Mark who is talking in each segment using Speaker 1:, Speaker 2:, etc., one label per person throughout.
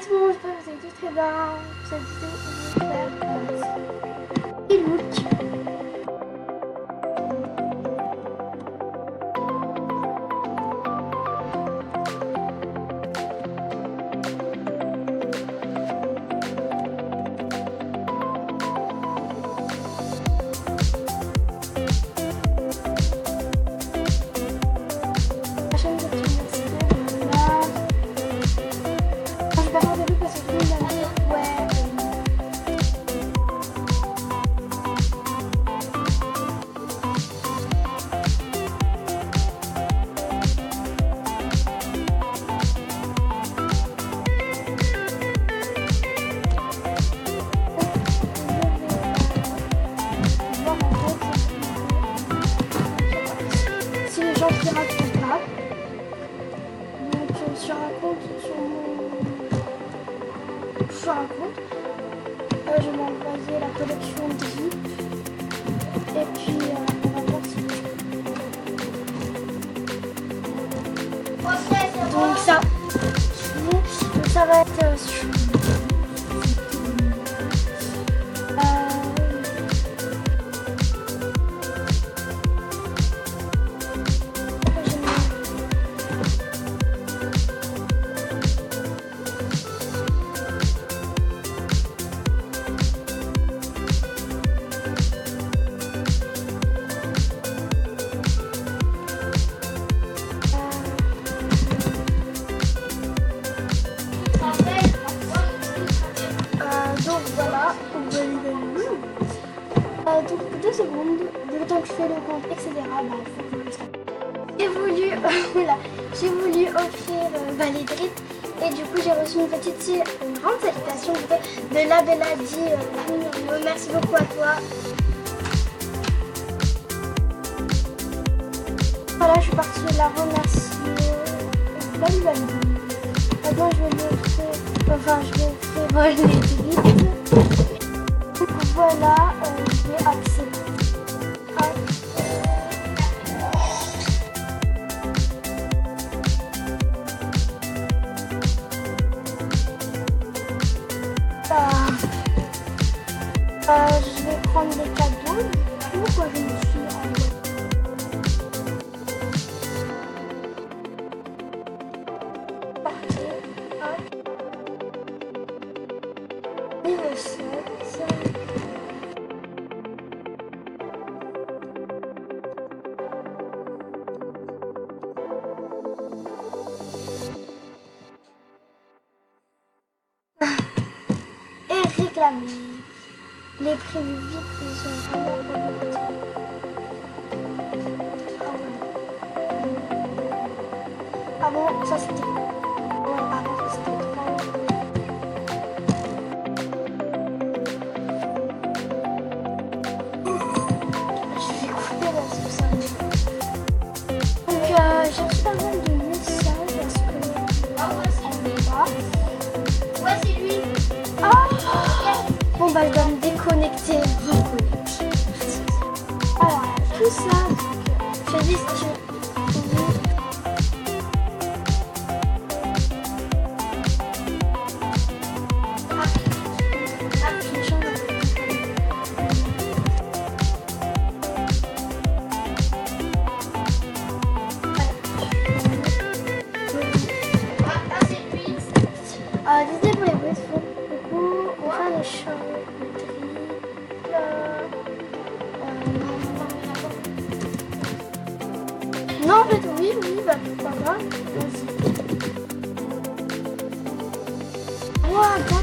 Speaker 1: tout le monde, j'espère que vous allez tous très bien. Cette vidéo, je vais faire des looks. La chaîne de gymnastique, voilà. Je vais pas faire de look parce que tout le monde va me dire ouais. Si les gens qui racontent pas, donc sur un compte, sur un compte, je vais m'envoyer la collection de drip et puis on va voir si donc ça va être sur donc voilà, donc 2 secondes, le temps que je fais le compte, etc. Bah, il faut que je sache. J'ai voulu offrir les drips et du coup j'ai reçu une grande salutation de la Bella dit merci beaucoup à toi. Voilà, je suis partie la remercier. Maintenant je vais offrir les drips. Donc voilà, je vais accepter. Je vais prendre des cadeaux. Pourquoi je me suis envoyée le 7. Et réclamer. Les prix du vide, ils sont vraiment pas. Ah bon, ça c'était. Ouais, avant ça c'était 3. Je vais couper là, parce que ça me. Donc j'ai reçu pas mal de messages parce que.
Speaker 2: Ouais, c'est lui.
Speaker 1: Ah! Bon bah je dois me déconnecter, reconnecter. Alors tout ça, je dis que désolé pour les bruits de fond. Du coup, on va faire les choses. Non, en fait, oui, bah pourquoi pas. Ouah, d'accord.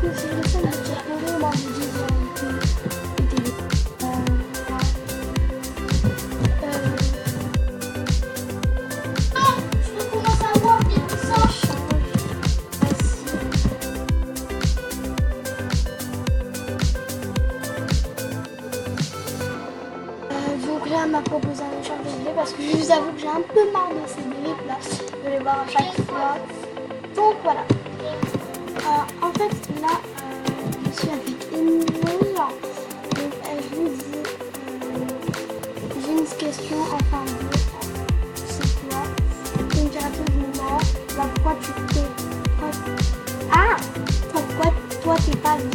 Speaker 1: Que j'ai le seul de dire pour moi, je dis
Speaker 2: Je commence à voir bien ça.
Speaker 1: Donc là, elle m'a proposé un échange de billets parce que je vous avoue que j'ai un peu marre de ces grippes là, de les voir à chaque fois. Donc voilà. En fait,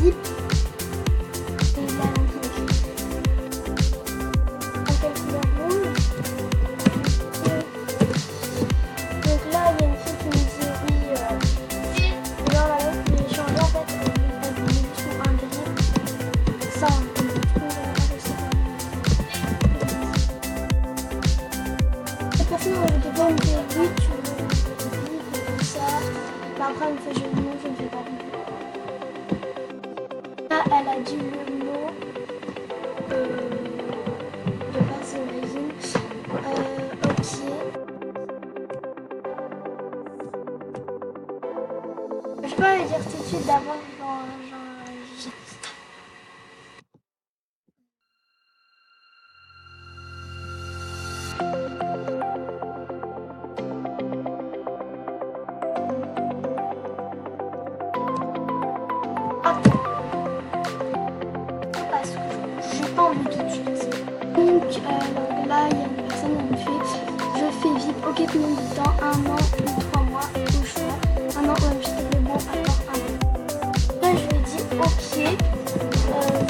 Speaker 1: VIP. Et là, en quelle couleur rouge. Donc là, il y a une fille qui me dit oui. Non, la meuf qui est changée en fait, elle voulait juste un gris. Ça, la personne elle me dit oui, tu veux tout ça. Mais après, elle me fait je ne fais pas. Là, elle a dit le mot de base d'origine. Ok. Je peux le dire tout de suite d'avant, parce que j'ai pas envie tout de suite. Donc là, il y a une personne qui me fait je fais VIP, ok, combien de temps? 1 an ou 3 mois au choix. 1 an, ouais, je fais le bon, alors 1 an. Là, je lui ai dit ok.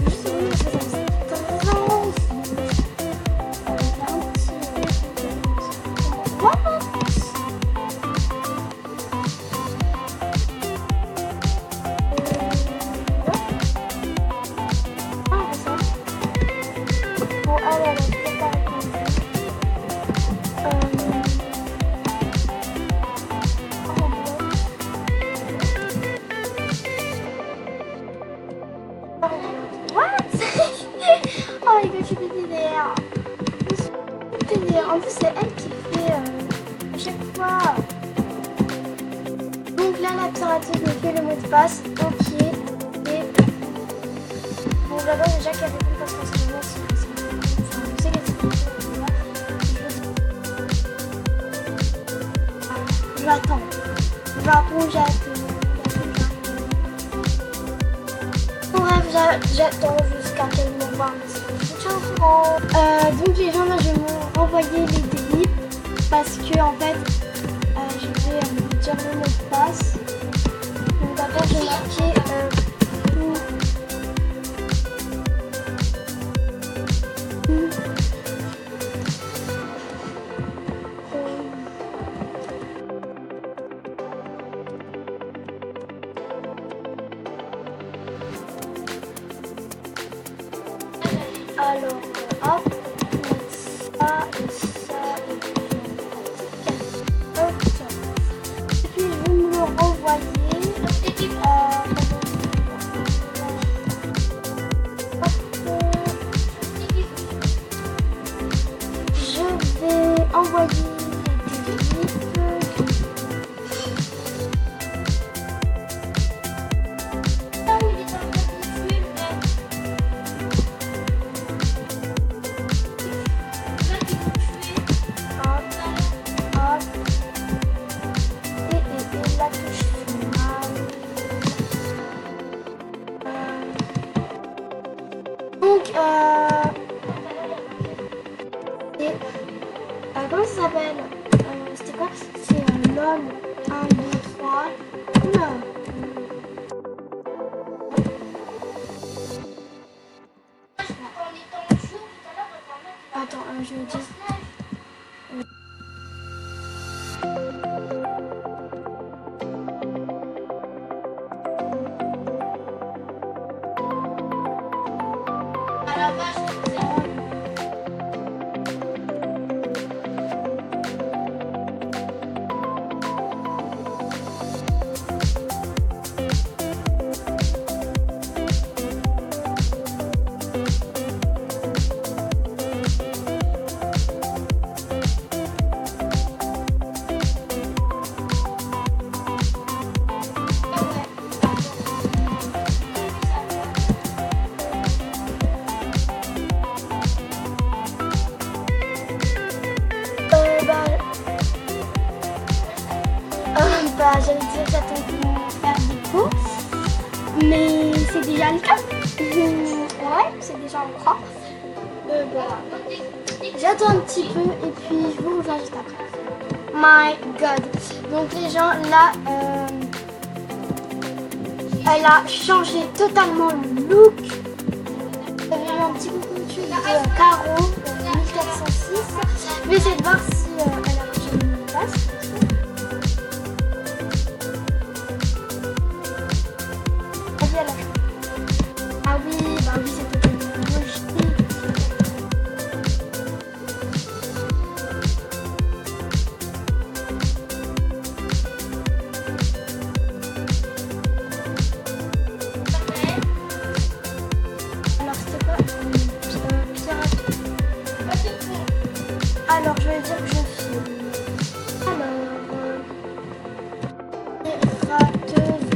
Speaker 1: Je sais où ça fait 13 ans. What? Bon, elle a peut-être pas répondu. What? Oh my god, je suis PDR. En plus, c'est elle qui fait à chaque fois. Donc là, l'observatrice me fait le mot de passe. Ok. Et bon, j'adore déjà qu'elle répond parce qu'en ce moment, je sais qu'elle j'attends. Bref, j'attends jusqu'à qu'elle m'envoie un message. Je vous tiens au courant. Donc les gens là, je vais me renvoyer les délits parce que en fait, je vais dire le mot de passe. Donc d'abord, j'ai marqué alors, hop, ça, et puis je vais me le renvoyer. Je vais envoyer des clips. Comment ça s'appelle? C'était quoi? C'est LOL 1, 2, 3. Oula! Attends, je vais dire. À la vache, j'allais dire j'attends pour faire des courses, mais c'est déjà le cas. Ouais, c'est déjà en cours. Voilà. J'attends un petit peu et puis je vous rejoins juste après. My god. Donc les gens là, Elle a changé totalement le look. J'avais eu un petit coucou de Caro 1406. Je vais essayer de voir si elle a changé une place. Ah oui, bah oui, c'est totalement logique. Alors c'était quoi pirate. Alors je vais dire que je filme. Alors pirateuse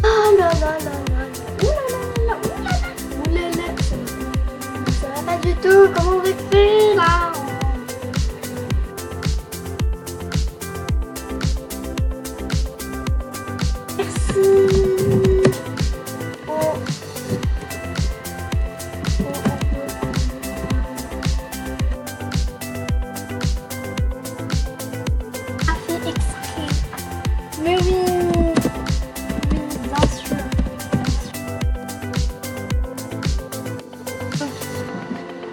Speaker 1: oh là là là là. Oulala, oulala. Ça va pas du tout, comment on fait là? Merci. Oh. A fait exprès. Mais oui. Oui, bien sûr.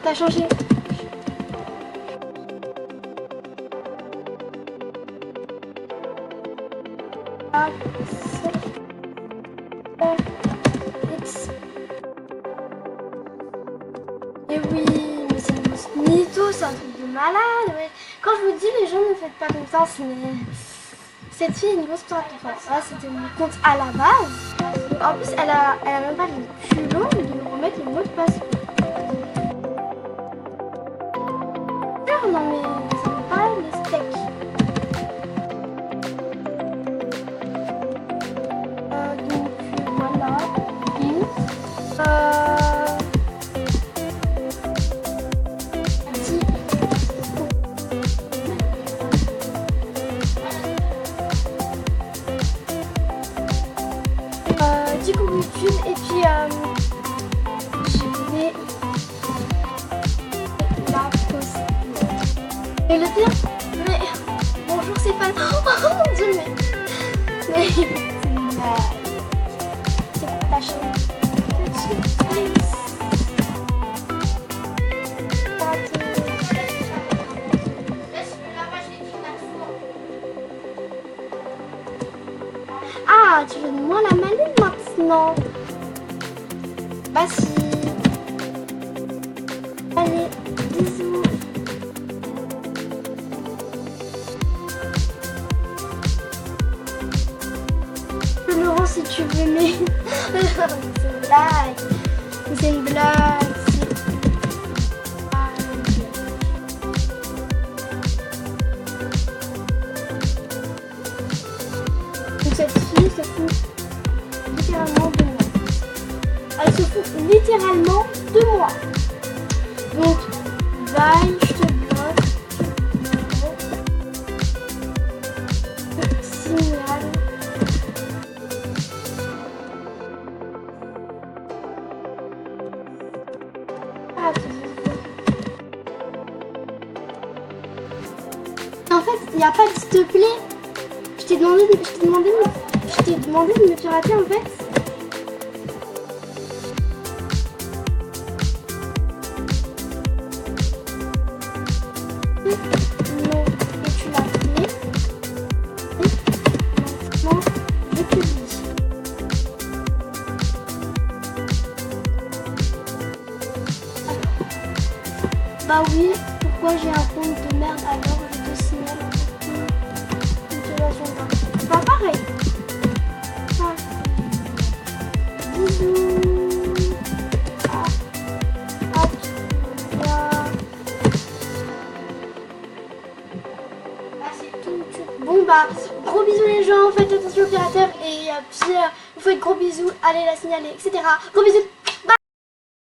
Speaker 1: T'as changé. Et oui, mais c'est une mytho, c'est un truc de malade. Ouais. Quand je vous dis, les gens ne faites pas confiance, mais cette fille a une grosse perte de confiance. Là, c'était mon compte à la base. En plus, elle a même pas le culot de me remettre le mot de passe. Non, mais ça va pas le steak. Donc voilà. Petit coucou YouTube et puis je vais la poster. Et le pire, mais bonjour c'est pas. Oh mon dieu, mais c'est une blague. C'est pas ta chaîne. Ah, tu veux de moi la maline maintenant? Bah si. Allez, bisous. Laurent, si tu veux, mais c'est une blague. C'est une blague. Cette fille se fout littéralement de moi. Elle se fout littéralement de moi. Donc, bye, je te bloque. Signal. Ah, en fait, il n'y a pas de s'il te plaît. Je t'ai demandé de me pirater en fait. Non, et tu l'as fait. Et maintenant, je publie. Bah oui, pourquoi j'ai un compte de merde alors je te signale. C'est pas pareil. Ah. Bisous. Bon bah, gros bisous les gens, faites attention aux pirateurs et puis vous faites gros bisous, allez la signaler, etc. Gros bisous.